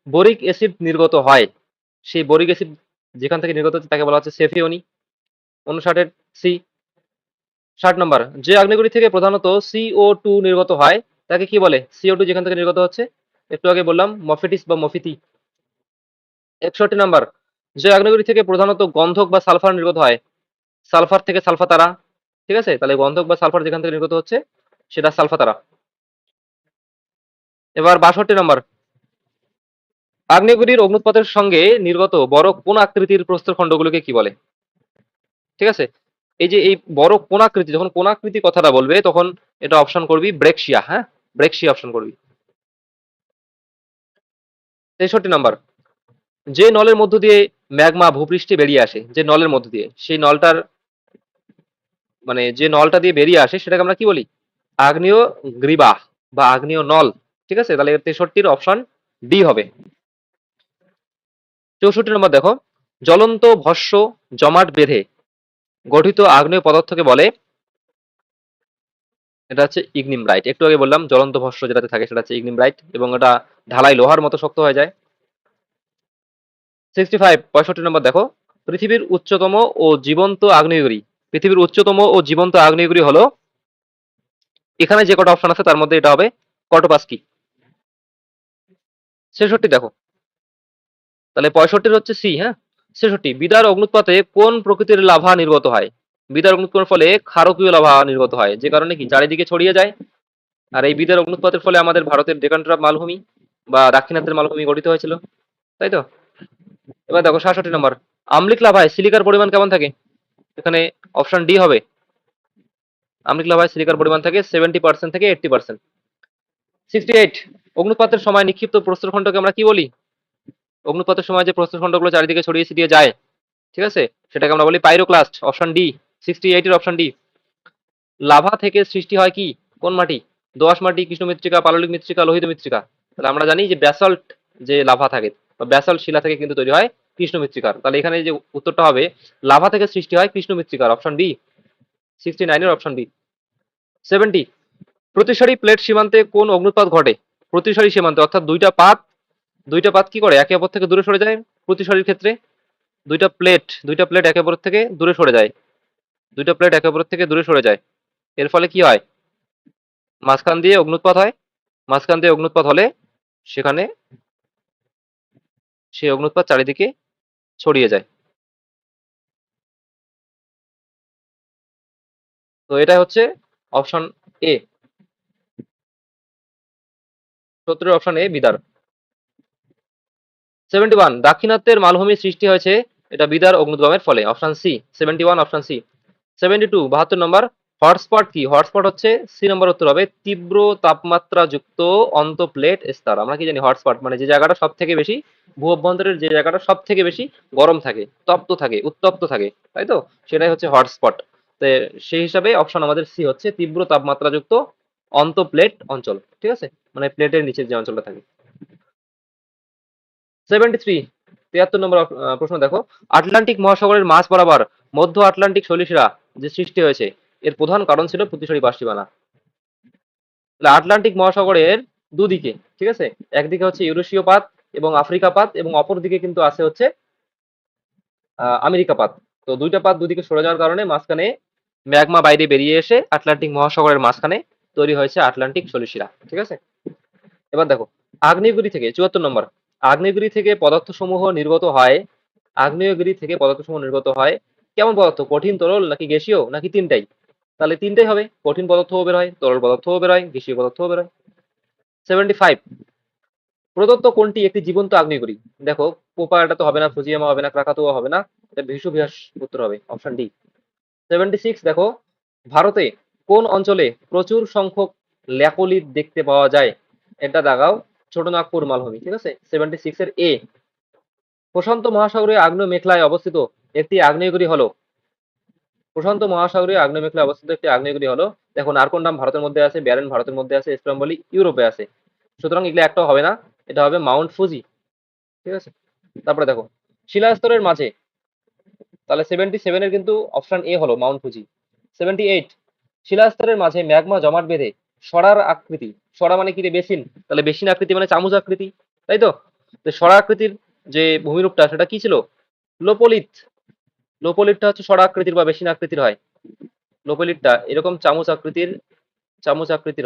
বোরিক অ্যাসিড নির্গত হয়, সেই বোরিক অ্যাসিড যেখান থেকে নির্গত হচ্ছে তাকে বলা হচ্ছে সেফিওনি। 59 এর সি। 60 নম্বর, যে আগ্নেয়গিরি থেকে প্রধানত CO2 নির্গত হয় তাকে কি বলে? CO2 যেখান থেকে নির্গত হচ্ছে, একটু আগে বললাম মফিটিস বা মফিতি। 61 নম্বর, যে আগ্নেয়গিরি থেকে প্রধানত গন্ধক বা সালফার নির্গত হয়, সালফার থেকে সালফাতারা। ঠিক আছে, তাহলে গন্ধক বা সালফার যেখান থেকে নির্গত হচ্ছে সেটা সালফাতারা। এবার 62 নম্বর, আগ্নেয়গিরির অগ্নুৎপাতের সঙ্গে নির্গত বড় কোন আকৃতির প্রস্তরখণ্ডগুলোকে কি বলে? ঠিক আছে, এই যে এই বড় কোণাকৃতি, যখন কোণাকৃতি কথাটা বলবে তখন এটা অপশন করবি ব্রেকশিয়া। হ্যাঁ, ব্রেকশিয়া অপশন করবি। 63 নম্বর, যে নলের মধ্য দিয়ে ম্যাগমা ভূপৃষ্ঠে বেরিয়ে আসে, যে নলের মধ্য দিয়ে, সেই নলটার মানে যে নলটা দিয়ে বেরিয়ে আসে সেটাকে আমরা কি বলি? আগ্নেয় গ্রীবা বা আগ্নেয় নল। ঠিক আছে, তাহলে 63-র অপশন ডি হবে। 64 নম্বর দেখো, জ্বলন্ত ভস্য জমাট বেঁধে গঠিত আগ্নেয় পদার্থকে বলে, এটা হচ্ছে ইগনিম ব্রাইট। একটু আগে বললাম জ্বলন্ত ভস্য যেটাতে থাকে সেটা হচ্ছে ইগনিম ব্রাইট, এবং এটা ঢালাই লোহার মতো শক্ত হয়ে যায়। 65 নম্বর দেখো, পৃথিবীর উচ্চতম ও জীবন্ত আগ্নেয়গিরি, পৃথিবীর উচ্চতম ও জীবন্ত আগ্নেয়গিরি হলো, এখানে যে কটা অপশন আছে তার মধ্যে এটা হবে কটোপাস্কি। 66 দেখো, তাহলে 65 হচ্ছে সি। হ্যাঁ, 66, বিদার অগ্নুৎপাতে কোন প্রকৃতির লাভা নির্গত হয়? বিদার অগ্নুৎপাতের ফলে ক্ষারকীয় লাভা নির্গত হয়, যে কারণে কি চারিদিকে ছড়িয়ে যায়। আর এই বিদার অগ্নুৎপাতের ফলে আমাদের ভারতের ডেকান ট্রাপ মালভূমি বা দাক্ষিণাত্যের মালভূমি গঠিত হয়েছিল, তাই তো। এবার দেখো 67 নম্বর, আম্লিক লাভায় সিলিকার পরিমাণ কেমন থাকে? এখানে অপশন ডি হবে, আম্লিক লাভায় সিলিকার পরিমাণ থাকে 70% থেকে 80%। 68, অগ্নুৎপাতের সময় নিক্ষিপ্ত প্রস্তরখণ্ডকে আমরা কি বলি? অগ্নুৎপাতের সময় যে প্রস্তরখণ্ডগুলো চারিদিকে ছড়িয়ে ছিটিয়ে যায়, ঠিক আছে, সেটাকে আমরা বলি পাইরোক্লাস্ট। অপশন ডি, 68-এর অপশন ডি। লাভা থেকে সৃষ্টি হয় কি? কোন মাটি? দোআঁশ মাটি, কৃষ্ণ মৃত্তিকা, পাললিক মৃত্তিকা, লোহিত মৃত্তিকা। তাহলে আমরা জানি যে ব্যাসল্ট যে লাভা থাকে বা ব্যাসল্ট শিলা থেকে কিন্তু তৈরি হয় কৃষ্ণ মৃত্তিকার। তাহলে এখানে যে উত্তরটা হবে লাভা থেকে সৃষ্টি হয় কৃষ্ণ মৃত্তিকার, অপশন বি। 69-এর অপশন বি। 70, প্রতিসারী প্লেট সীমান্তে কোন অগ্নুৎপাত ঘটে? প্রতিসারী সীমান্তে অর্থাৎ দুইটা পাত কি করে একে অপর থেকে দূরে সরে যায় প্রতিসারীর ক্ষেত্রে। দুইটা প্লেট একে অপর থেকে দূরে সরে যায়, দুইটা প্লেট একে অপর থেকে দূরে সরে যায়। এর ফলে কি হয়? মাঝখান দিয়ে অগ্নুৎপাত হয়। মাঝখান দিয়ে অগ্নুৎপাত হলে সেখানে সেই অগ্নুৎপাত চারিদিকে ছড়িয়ে যায়। তো এটা হচ্ছে অপশন এ, 70-এর অপশন এ বিদার। 71, দাক্ষিণাত্যের মালভূমির সৃষ্টি হয়েছে এটা বিদার অগ্নুদ্গমের ফলে, option C. 71 option C. 72, 72 number, hotspot কি? হটস্পট হচ্ছে সি নম্বর উত্তর হবে তীব্র তাপমাত্রা যুক্ত অন্তঃপ্লেট স্তর। আমরা কি জানি হটস্পট মানে যে জায়গাটা সব থেকে বেশি, ভূ অভ্যন্তরের যে জায়গাটা সব থেকে বেশি গরম থাকে, তপ্ত থাকে, উত্তপ্ত থাকে, তাই তো, সেটাই হচ্ছে হটস্পট। তো সেই হিসাবে অপশন আমাদের সি হচ্ছে তীব্র তাপমাত্রা যুক্ত অন্তঃপ্লেট অঞ্চল। ঠিক আছে, মানে প্লেটের নিচের যে অঞ্চলটা থাকে। 73, 73 নম্বর প্রশ্ন দেখো, আটলান্টিক মহাসাগরের মাঝ বরাবর মধ্য আটলান্টিক শৈলশিরা যে সৃষ্টি হয়েছে এর প্রধান কারণ ছিল প্রতিসারী বাষ্পীবানা। তাহলে আটলান্টিক মহাসাগরের দুদিকে, ঠিক আছে, একদিকে হচ্ছে ইউরেশীয় পাত এবং আফ্রিকা পাত, এবং অপর দিকে কিন্তু আছে হচ্ছে আমেরিকা পাত। তো দুইটা পাত দুদিকে সরে যাওয়ার কারণে মাঝখানে ম্যাগমা বাইরে বেরিয়ে এসে আটলান্টিক মহাসাগরের মাঝখানে তৈরি হয়েছে আটলান্টিক শৈলশিরা। ঠিক আছে, এবার দেখো, আগ্নেয়গিরি থেকে 74 নম্বর, আগ্নেয়গিরি থেকে পদার্থসমূহ নির্গত হয়, আগ্নেয়গিরি থেকে পদার্থসমূহ নির্গত হয় কেমন পদার্থ? কঠিন, তরল, নাকি গ্যাসীয়, নাকি তিনটাই? তাহলে তিনটাই হবে, কঠিন পদার্থও বের হয়, তরল পদার্থও বের হয়, গ্যাসীয় পদার্থও বের হয়। 75, প্রদত্ত কোনটি একটি জীবন্ত আগ্নেয়গিরি? দেখো, পোপা এটা তো হবে না, ফুজিয়ামা হবে না, ক্রাকাতুয়া হবে না, এটা ভেসুভিয়াস উত্তর হবে, অপশন ডি। 76 দেখো, ভারতে কোন অঞ্চলে প্রচুর সংখ্যক ল্যাকোলিথ দেখতে পাওয়া যায়? এটা দাগাও ছোটনাগপুর মালভূমি। ঠিক আছে, 76-এর এ। প্রশান্ত মহাসাগরীয় আগ্নেয় মেখলায় অবস্থিত একটি আগ্নেয়গিরি হলো, প্রশান্ত মহাসাগরীয় আগ্নেয় মেখলায় অবস্থিত একটি আগ্নেয়গিরি হলো, দেখো নারকন্ডাম ভারতের মধ্যে আছে, ব্যারেন ভারতের মধ্যে আছে, স্ট্রম্বলি ইউরোপে আছে। সুতরাং এগুলো একটাও হবে না, এটা হবে মাউন্ট ফুজি। ঠিক আছে, তারপরে দেখো, শিলাস্তরের মাঝে, তাহলে 77-এর কিন্তু অপশন এ হলো মাউন্ট ফুজি। 78, শিলাস্তরের মাঝে ম্যাগমা জমাট বেঁধে সরার আকৃতি, সরা মানে কি রে, বেসিন, তাহলে বেসিন আকৃতি মানে চামচ আকৃতি, তাই তো? তো সরা আকৃতির যে ভূমিরূপটা সেটা কি ছিল? লোপলিত। লোপলিতটা হচ্ছে সরা আকৃতির বা বেসিন আকৃতির হয়। লোপলিতটা এরকম চামচ আকৃতির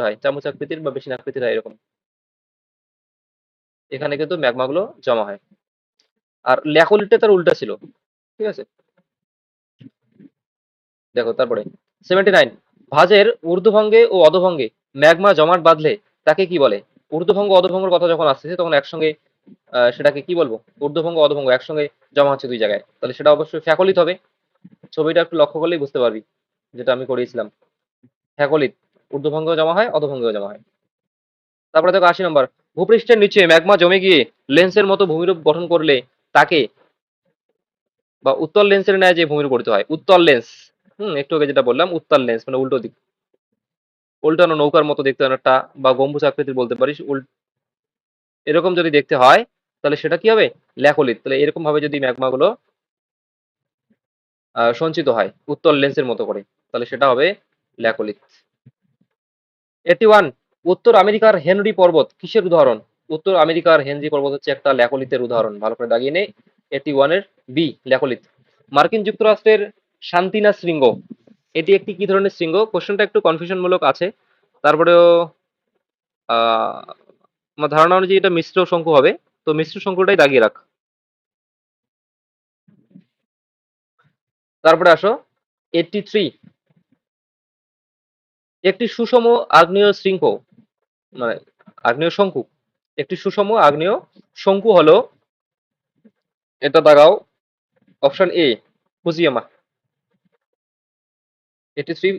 হয়, চামচ আকৃতির বা বেসিন আকৃতির হয় এরকম। এখানে কিন্তু ম্যাগমা গুলো জমা হয়। আর ল্যাকোলিটটা তার উল্টা ছিল, ঠিক আছে? দেখো তারপরে 79, ভাঁজের ঊর্ধ্বভঙ্গে ও অধোভঙ্গে ম্যাগমা জমাট বাঁধলে তাকে কি বলে? ঊর্ধ্বভঙ্গ অধোভঙ্গের কথা যখন আসছে তখন একসঙ্গে সেটাকে কি বলবো? ঊর্ধ্বভঙ্গ অধোভঙ্গ একসঙ্গে জমা হচ্ছে দুই জায়গায়, তাহলে সেটা অবশ্যই ফ্যাকলিত হবে। ছবিটা একটু লক্ষ্য করলেই বুঝতে পারবি, যেটা আমি করিয়েছিলাম। ফ্যাকলিত, ঊর্ধ্বভঙ্গেও জমা হয়, অধোভঙ্গেও জমা হয়। তারপরে দেখো 80 নম্বর, ভূপৃষ্ঠের নিচে ম্যাগমা জমে গিয়ে লেন্সের মতো ভূমিরূপ গঠন করলে তাকে, বা উত্তল লেন্সের ন্যায় যে ভূমিরূপ গঠিত হয়, উত্তল লেন্স। একটু আগে যেটা বললাম, উত্তল লেন্স মানে উল্টো দিক, উল্টানো নৌকার মতো দেখতে অনেকটা, বা গম্বুজ আকৃতির বলতে পারিস। এরকম যদি দেখতে হয় তাহলে সেটা কি হবে? ল্যাকোলিথ। তাহলে এরকম ভাবে যদি ম্যাগমা গুলো সঞ্চিত হয় উত্তল লেন্সের মতো করে, তাহলে সেটা হবে ল্যাকোলিথ। 81, উত্তর আমেরিকার হেনরি পর্বত কিসের উদাহরণ? উত্তর আমেরিকার হেনরি পর্বত হচ্ছে একটা ল্যাকোলিথের উদাহরণ, ভালো করে দাগিয়ে নে। 81 এর বি, ল্যাকোলিথ। মার্কিন যুক্তরাষ্ট্রের শান্তিনা শৃঙ্গ, এটি একটি কি ধরনের শৃঙ্গ? কোশ্চেনটা একটু কনফিউশন মূলক আছে, তারপরেও আহ আমার ধারণা অনুযায়ী এটা মিশ্র শঙ্কু হবে, তো মিশ্র শঙ্কুটাই দাগিয়ে রাখ। তারপরে আসো 83, একটি সুষম আগ্নেয় শৃঙ্গ, মানে আগ্নেয় শঙ্কু, একটি সুষম আগ্নেয় শঙ্কু হলো, এটা দাগাও, option A Fujiyama. 83,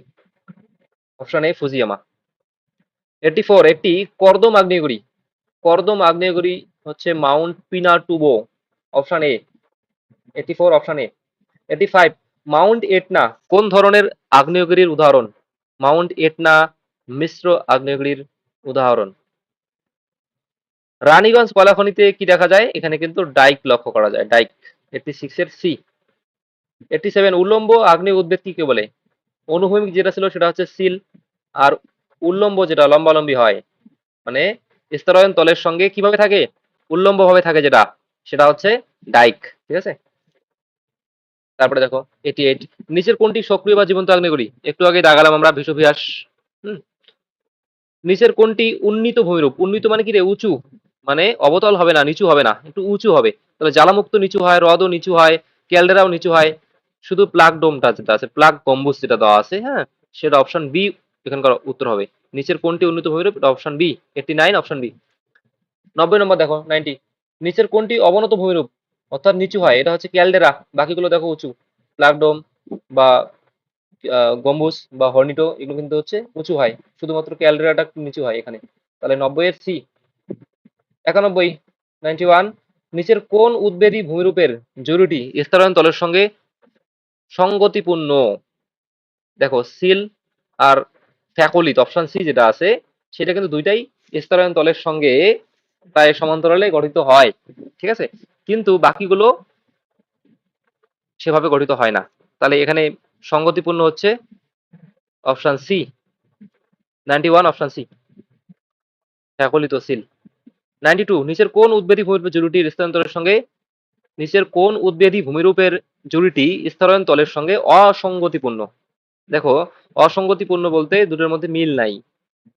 option A Fujiyama. 84, একটি কর্দম আগ্নেয়গিরি, কর্দম আগ্নেয়গিরি হচ্ছে Mount Pinatubo, option A. 84, option A. 85, Mount Etna কোন ধরনের আগ্নেয়গিরির উদাহরণ? মাউন্ট এটনা মিশ্র আগ্নেয়গিরির উদাহরণ। রানীগঞ্জ কয়লাখনিতে কি দেখা যায়? এখানে কিন্তু ডাইক লক্ষ্য করা যায়, ডাইক। 86 এর সি। 87, উল্লম্ব আগ্নেয় উদ্ভিদ কি কে বলে? অনুভূমিক যেটা ছিল সেটা হচ্ছে সিল, আর উল্লম্ব যেটা লম্বালম্বি হয়, মানে স্তরায়ন তলের সঙ্গে কিভাবে থাকে? উল্লম্ব ভাবে থাকে, যেটা সেটা হচ্ছে ডাইক, ঠিক আছে? তারপরে দেখো 88, নিচের কোনটি সক্রিয় বা জীবন্ত আগ্নেয়গিরি? একটু আগে দাগালাম আমরা, ভিসুভিয়াস। হুম নিচের কোনটি উন্নীত ভূমিরূপ? উন্নীত মানে কি রে? উঁচু, মানে অবতল হবে না, নিচু হবে না, একটু উঁচু হবে। তাহলে জ্বালামুক্ত নিচু হয়, হ্রদও নিচু হয়, ক্যালডেরাও নিচু হয়। শুধু প্লাগ ডোমটা যেটা আছে, প্লাগ গম্বুজ যেটা দেওয়া আছে, হ্যাঁ, সেটা অপশন বি এখানকার উত্তর হবে। নিচের কোনটি উন্নীত ভূমিরূপ? এটা option B. 89, option B. 90 number দেখো, 90, নিচের কোনটি অবনত ভূমিরূপ অর্থাৎ নিচু হয়? এটা হচ্ছে ক্যালডেরা, বাকিগুলো দেখো উঁচু। প্লাগ ডোম বা গম্বুজ বা হর্নিটো এগুলো কিন্তু হচ্ছে উঁচু হয়, শুধুমাত্র ক্যালডেরাটা নিচু হয় এখানে। তাহলে 90 এর সি। 91, 91, নিচের কোন উদ্বেদী ভূমিরূপের জুড়িটি স্তরায়ন তলের সঙ্গে সঙ্গতিপূর্ণ? দেখো সিল আর ফ্যাকলিত, অপশন সি যেটা আছে সেটা কিন্তু দুইটাই স্তরায়ন তলের সঙ্গে প্রায় সমান্তরালে গঠিত হয়, ঠিক আছে? কিন্তু বাকিগুলো সেভাবে গঠিত হয় না। তাহলে এখানে সঙ্গতিপূর্ণ হচ্ছে option C, 91, option C, phacolith sill. 92, নিচের কোন উদ্বেদী ভূমিরূপের জুড়িটির স্থানান্তরের সঙ্গে, নিচের কোন উদ্বেদী ভূমিরূপের জুড়িটি স্তরায়ন তলের সঙ্গে অসঙ্গতিপূর্ণ? দেখো, অসঙ্গতিপূর্ণ বলতে দুটোর মধ্যে মিল নাই,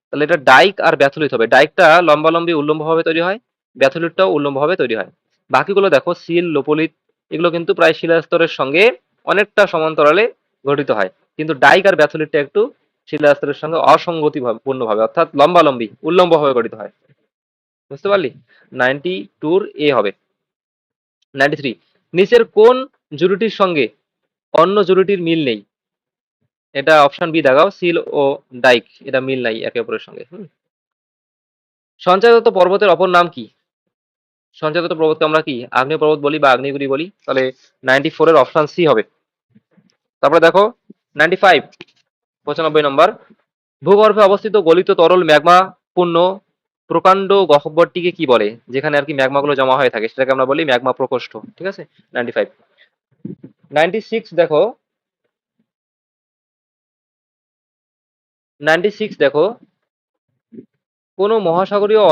তাহলে এটা ডাইক আর ব্যাথলিট হবে। ডাইকটা লম্বালম্বি উল্লম্বভাবে তৈরি হয়, ব্যাথলিটটাও উল্লম্বভাবে তৈরি হয়। বাকিগুলো দেখো সিল, লোপলিত, এগুলো কিন্তু প্রায় শিলাস্তরের সঙ্গে অনেকটা সমান্তরালে গঠিত হয়, কিন্তু ডাইক আর ব্যাথলিটটা একটু শিলাস্তরের সঙ্গে অসঙ্গতিপূর্ণভাবে অর্থাৎ লম্বালম্বি উল্লম্বভাবে গঠিত হয়। বুঝতে পারলি? 92 এ হবে। 93, নিচের কোন জুড়িটির সঙ্গে অন্য জুড়িটির মিল নেই? এটা অপশন বি দাগাও, সিল ও ডাইক, এটা মিল নাই একে অপরের সঙ্গে। সঞ্চয়দত্ত পর্বতের অপর নাম কি? সঞ্চয়দত্ত পর্বতকে আমরা কি আগ্নেয় পর্বত বলি বা আগ্নেয়গিরি বলি, তাহলে 94 এর অপশন সি হবে। তারপরে দেখো 95, 95 নম্বর, ভূগর্ভে অবস্থিত গলিত তরল ম্যাগমা পূর্ণ প্রকাণ্ড গহ্বরটিকে কি বলে? যেখানে আর কি ম্যাগমা গুলো জমা হয়ে থাকে সেটাকে আমরা বলি ম্যাগমা প্রকোষ্ঠ, ঠিক আছে? 95। 96 দেখো, 96 দেখো, কোনো মহাসাগরীয়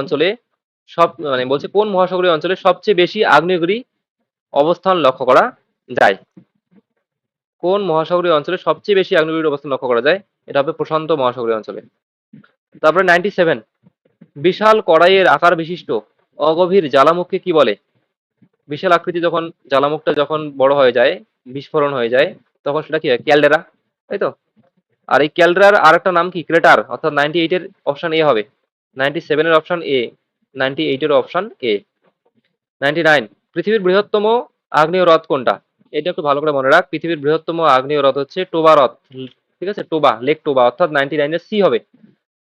অঞ্চলে সব মানে বলছে কোন মহাসাগরীয় অঞ্চলে সবচেয়ে বেশি আগ্নেয়গিরি অবস্থান লক্ষ্য করা যায়। কোন মহাসাগরীয় অঞ্চলে সবচেয়ে বেশি আগ্নেয়গিরির অবস্থান লক্ষ্য করা যায়? এটা হবে প্রশান্ত মহাসাগরীয় অঞ্চলে। তারপরে 97, বিশাল কড়াইয়ের আকার বিশিষ্ট অগভীর জ্বালামুখকে কি বলে? বিশাল আকৃতি যখন জ্বালামুখটা যখন বড় হয়ে যায়, বিস্ফোরণ হয়ে যায়, তখন সেটা কি হয়? ক্যালডেরা, তাই তো? আর এই ক্যালডেরার আরেকটা নাম কি? ক্রেটার। অর্থাৎ 98 এর অপশন এ হবে। 97 এর অপশন এ, 98 এর অপশন এ। 99, পৃথিবীর বৃহত্তম আগ্নেয় হ্রদ কোনটা? এটা একটু ভালো করে মনে রাখ। পৃথিবীর বৃহত্তম আগ্নেয় হ্রদ হচ্ছে টোবা হ্রদ। ঠিক আছে, টোবা, লেক টোবা, অর্থাৎ 99 এর সি হবে।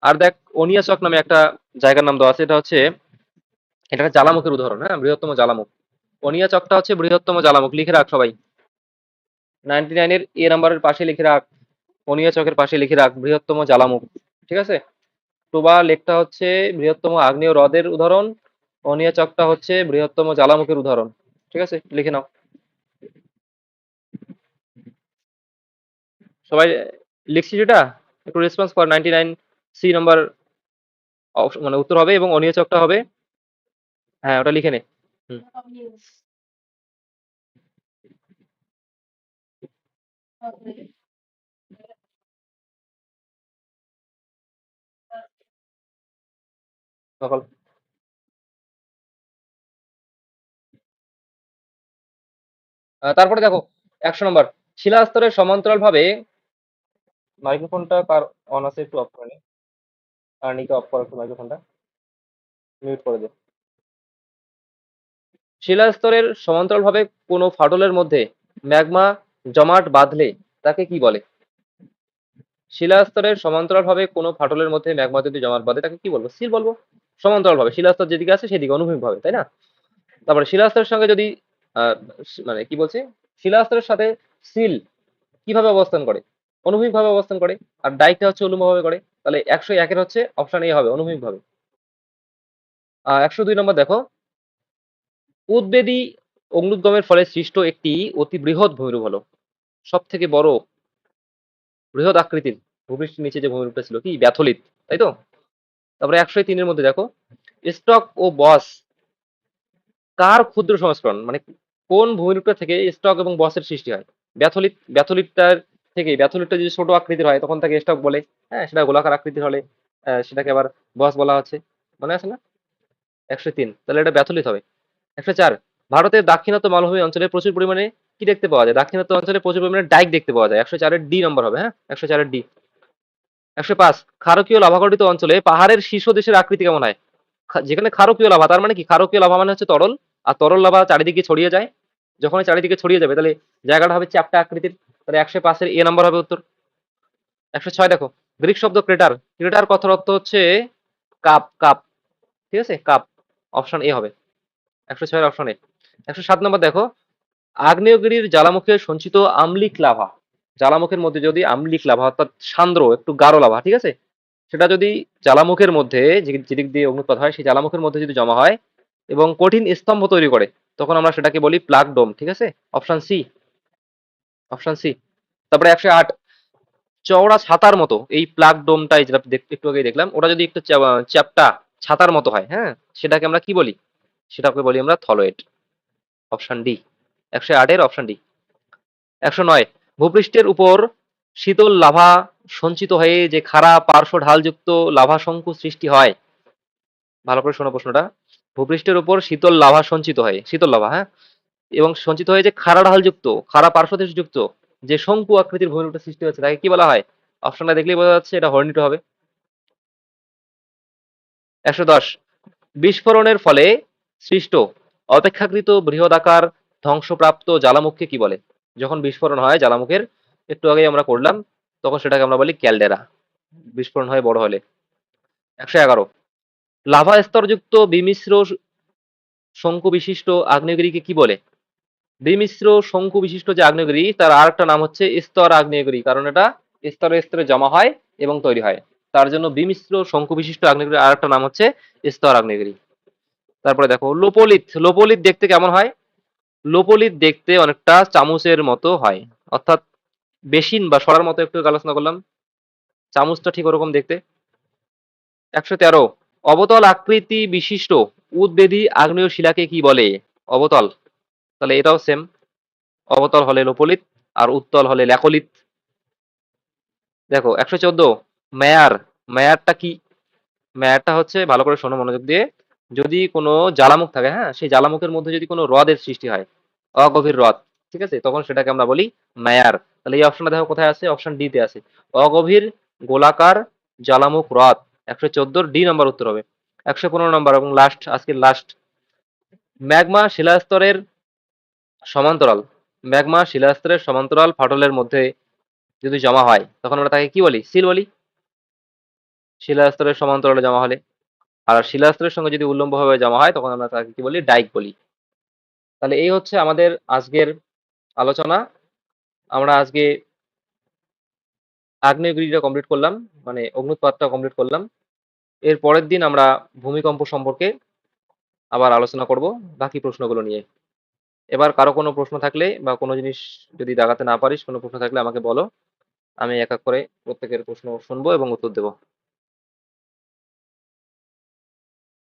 আর দেখ, অনিয়াচক নামে একটা জায়গার নাম দেওয়া আছে, এটা একটা জ্বালামুখের উদাহরণ, হ্যাঁ, বৃহত্তম জ্বালামুখ। অনিয়াচকটা হচ্ছে বৃহত্তম জ্বালামুখ, লিখে রাখ সবাই। 99 এর এ নাম্বারের পাশে লিখে রাখ, অনিয়াচকের পাশে লিখে রাখ বৃহত্তম জ্বালামুখ। ঠিক আছে, টোবা লেকটা হচ্ছে বৃহত্তম আগ্নেয় হ্রদের উদাহরণ, অনিয়াচকটা হচ্ছে বৃহত্তম জ্বালামুখের উদাহরণ। ঠিক আছে, লিখে নাও সবাই। লিখছি যেটা, একটু রেসপন্স কর। 99 সি নাম্বার মানে উত্তর হবে, এবং অনিয়াচকটা হবে, হ্যাঁ ওটা লিখে নে। হুম, সকাল। তারপরে দেখো 100 নম্বর, শিলাস্তরের সমান্তরাল ভাবে, মাইক্রোফোনটা কার অন আছে একটু অফ করে নে, আর নিকে অফ করো একটু মাইক্রোফোনটা, মিউট করে দে। শিলাস্তরের সমান্তরাল ভাবে কোনো ফাটলের মধ্যে ম্যাগমা জমাট বাঁধলে তাকে কি বলে? শিলাস্তরের সমান্তরালভাবে কোনো ফাটলের মধ্যে ম্যাগমা যদি জমাট বাঁধে তাকে কি বলবো? সিল বলবো। সমান্তরালভাবে শিলাস্তর যেদিকে আছে সেদিকে অনুভূমিকভাবে, তাই না? তারপরে শিলাস্তরের সঙ্গে যদি আহ, মানে কি বলছে, শিলাস্তরের সাথে সিল কিভাবে অবস্থান করে? অনুভূমিকভাবে অবস্থান করে। আর ডাইকটা হচ্ছে উল্লম্বভাবে করে। তাহলে 101-এর হচ্ছে অপশন এ হবে, অনুভূমিকভাবে। 102 নম্বর দেখো, উদ্বেদী অগ্নুদ্গমের ফলে সৃষ্ট একটি অতি বৃহৎ ভূমিরূপ হলো। সব থেকে বড় বৃহৎ আকৃতির ভূপৃষ্ঠের নিচে যে ভূমিরূপটা ছিল কি? ব্যাথলিট, তাই তো? তারপরে 103-এর মধ্যে দেখো, স্টক ও বস কার ক্ষুদ্র সংস্করণ? মানে কোন ভূমিরূপটা থেকে স্টক এবং বসের সৃষ্টি হয়? ব্যাথলিটটার থেকে, ব্যাথলিটটা যদি ছোট আকৃতির হয় তখন তাকে স্টক বলে, হ্যাঁ, সেটা গোলাকার আকৃতির হলে সেটাকে আবার বস বলা হচ্ছে। মনে আছে না? 103, তাহলে এটা ব্যাথলিট হবে। 104, ভারতের দাক্ষিণাত্য মালভূমি অঞ্চলে প্রচুর পরিমাণে কি দেখতে পাওয়া যায়? দাক্ষিণাত্য অঞ্চলে প্রচুর পরিমাণে ডাইক দেখতে পাওয়া যায়। 104-এর ডি নম্বর হবে, হ্যাঁ, 104-এর ডি। 105, ক্ষারকীয় লাভাগঠিত অঞ্চলে পাহাড়ের শীর্ষ দেশের আকৃতি কেমন হয়? যেখানে ক্ষারকীয় লাভা, তার মানে কি? ক্ষারকীয় লাভা মানে হচ্ছে তরল, আর তরল লাভা চারিদিকে ছড়িয়ে যায়। যখনই চারিদিকে ছড়িয়ে যাবে তাহলে জায়গাটা হবে চ্যাপ্টা আকৃতির। তাহলে 105-এর এ নাম্বার হবে উত্তর। 106 দেখো, গ্রিক শব্দ ক্রেটার, ক্রেটার কথার অর্থ হচ্ছে কাপ, কাপ। ঠিক আছে, কাপ, অপশন এ হবে। 106-এর অপশন এ। 107 নম্বর দেখো, আগ্নেয়গিরির জ্বালামুখে সঞ্চিত আম্লিক লাভা, জ্বালামুখের মধ্যে যদি আম্লিক লাভা অর্থাৎ সান্দ্র একটু গাঢ় লাভা, ঠিক আছে, সেটা যদি জ্বালামুখের মধ্যে যেদিক দিয়ে অগ্নুৎপাত হয় সেই জ্বালামুখের মধ্যে যদি জমা হয় এবং কঠিন স্তম্ভ তৈরি করে, তখন আমরা সেটাকে বলি প্লাগ ডোম। ঠিক আছে, অপশন সি, অপশন সি। তারপরে 108, চওড়া ছাতার মতো এই প্লাগ ডোমটাই, যেটা একটু আগে দেখলাম, ওটা যদি একটু চ্যাপ্টা ছাতার মতো হয়, হ্যাঁ, সেটাকে আমরা কি বলি? সেটাকে বলি আমরা থলয়েড। অপশন ডি, 108-এর অপশন ডি। 109, ভূপৃষ্ঠের উপর শীতল লাভা সঞ্চিত হয়ে যে খাড়া পার্শ্ব ঢালযুক্ত লাভা শঙ্কু সৃষ্টি হয়। ভালো করে শোনো প্রশ্নটা। ভূপৃষ্ঠের উপর শীতল লাভা সঞ্চিত হয়, শীতল লাভা, হ্যাঁ, এবং সঞ্চিত হয়ে যে খাড়া ঢালযুক্ত, খাড়া পার্শ্বদেশযুক্ত যে শঙ্কু আকৃতির ভূমিরূপটা সৃষ্টি হচ্ছে তাকে কি বলা হয়? অপশনটা দেখলেই বোঝা যাচ্ছে এটা হর্নিটো হবে। 110, বিস্ফোরণের ফলে সৃষ্ট অপেক্ষাকৃত বৃহদাকার ধ্বংসপ্রাপ্ত জ্বালামুখকে কি বলে? যখন বিস্ফোরণ হয় জ্বালামুখের, একটু আগেই আমরা করলাম, তখন সেটাকে আমরা বলি ক্যালডেরা, বিস্ফোরণ হয় বড় হলে। 111, লাভা স্তরযুক্ত বিমিশ্র শঙ্কু বিশিষ্ট আগ্নেয়গিরিকে কি বলে? বিমিশ্র শঙ্কু বিশিষ্ট যে আগ্নেয়গিরি তার আর একটা নাম হচ্ছে স্তর আগ্নেয়গিরি, কারণ এটা স্তরে স্তরে জমা হয় এবং তৈরি হয়, তার জন্য বিমিশ্র শঙ্কু বিশিষ্ট আগ্নেয়গিরির আর একটা নাম হচ্ছে স্তর আগ্নেয়গিরি। তারপরে দেখো লোপোলিথ, লোপোলিথ দেখতে কেমন হয়? লোপোলিথ দেখতে অনেকটা চামচের মতো হয়, অর্থাৎ বেসিন বা সরার মতো একটু আলোচনা করলাম। চামচটা ঠিক ওরকম দেখতে। ১১৩ অবতল আকৃতি বিশিষ্ট উদবেধী আগ্নেয় শিলাকে কি বলে? অবতল। তাহলে এটাও সেম। অবতল হলে লোপলিত আর উত্তল হলে ল্যাকলিত। দেখো ১১৪ মেয়ার। মেয়ারটা কি? মেয়ারটা হচ্ছে, ভালো করে শোনো মনোযোগ দিয়ে, যদি কোনো জ্বালামুখ থাকে, হ্যাঁ, সেই জ্বালামুখের মধ্যে যদি কোনো হ্রদের সৃষ্টি হয়, অগভীর হ্রদ, ঠিক আছে, তখন সেটাকে আমরা বলি মেয়ার। তাহলে এই অপশনটা দেখো কোথায় আছে, অপশন ডি তে আছে, অগভীর গোলাকার জ্বালামুখ হ্রদ। ১১৪ ডি নম্বর উত্তর হবে। ১১৫ নম্বর এবং লাস্ট, আজকের লাস্ট, ম্যাগমা শিলাস্তরের সমান্তরাল, ম্যাগমা শিলাস্তরের সমান্তরাল ফাটলের মধ্যে যদি জমা হয় তখন আমরা তাকে কি বলি? সিল বলি, শিলাস্তরের সমান্তরালে জমা হলে। আর শিলাস্তরের সঙ্গে যদি উল্লম্বভাবে জমা হয় তখন আমরা তাকে কি বলি? ডাইক বলি। তাহলে এই হচ্ছে আমাদের আজকের আলোচনা। আমরা আজকে আগ্নেয়গিরিটা কমপ্লিট করলাম, মানে অগ্নুৎপাতটা কমপ্লিট করলাম। এর পরের দিন আমরা ভূমিকম্প সম্পর্কে আবার আলোচনা করব, বাকি প্রশ্নগুলো নিয়ে। এবার কারো কোনো প্রশ্ন থাকলে বা কোনো জিনিস যদি দাগাতে না পারিস, কোনো প্রশ্ন থাকলে আমাকে বলো। আমি এক এক করে প্রত্যেকের প্রশ্ন শুনবো এবং উত্তর দেবো।